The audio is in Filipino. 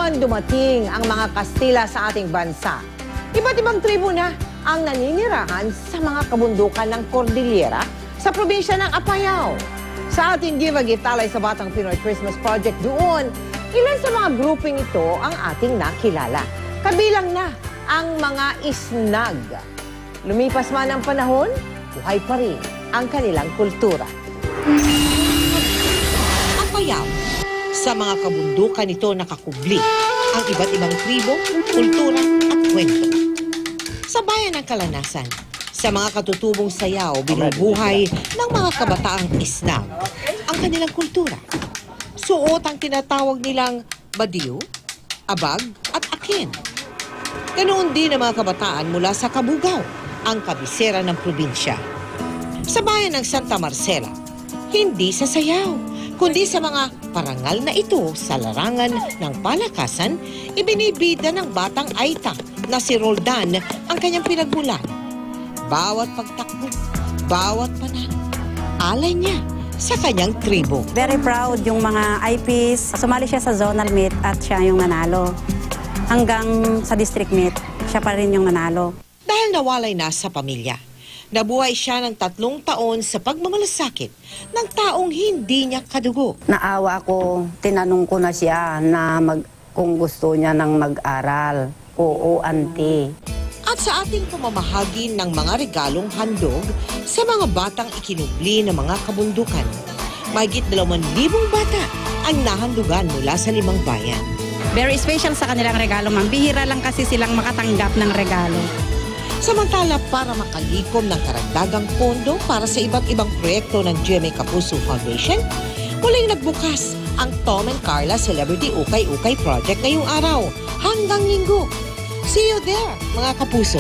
Ngayon, dumating ang mga Kastila sa ating bansa. Iba't ibang tribo na ang naninirahan sa mga kabundukan ng Cordillera sa probinsya ng Apayao. Sa ating Give a Gift Talay sa Batang Pinoy Christmas Project doon, ilan sa mga grouping ito ang ating nakilala. Kabilang na ang mga isnag. Lumipas man ang panahon, buhay pa rin ang kanilang kultura. Apayao. Sa mga kabundukan ito nakakubli ang iba't ibang tribo, kultura at kwento. Sa bayan ng Kalanasan, sa mga katutubong sayaw, binubuhay ng mga kabataang isnag ang kanilang kultura. Suot ang tinatawag nilang badiw, abag at akin. Ganoon din ang mga kabataan mula sa Kabugaw, ang kabisera ng probinsya. Sa bayan ng Santa Marcela, hindi sa sayaw, kundi sa mga parangal na ito sa larangan ng palakasan, ibinibida ng batang Aita na si Roldan ang kanyang pinagmulan. Bawat pagtakbo, bawat panalo, alay niya sa kanyang tribo. Very proud yung mga IPs. Sumali siya sa zonal meet at siya yung nanalo. Hanggang sa district meet, siya pa rin yung nanalo. Dahil nawalay na sa pamilya, nabuhay siya ng 3 taon sa pagmamalasakit ng taong hindi niya kadugo. Naawa ako, tinanong ko na siya na kung gusto niya nang mag-aral. Oo, auntie. At sa ating pamamahagi ng mga regalong handog sa mga batang ikinubli ng mga kabundukan, mahigit 2,000 bata ang nahandugan mula sa 5 bayan. Very special sa kanilang regalo, ma'am. Bihira lang kasi silang makatanggap ng regalo. Samantala, para makalikom ng karagdagang pondo para sa iba't ibang proyekto ng GMA Kapuso Foundation, muling nagbukas ang Tom and Carla Celebrity Ukay-Ukay Project ngayong araw hanggang Linggo. See you there, mga kapuso!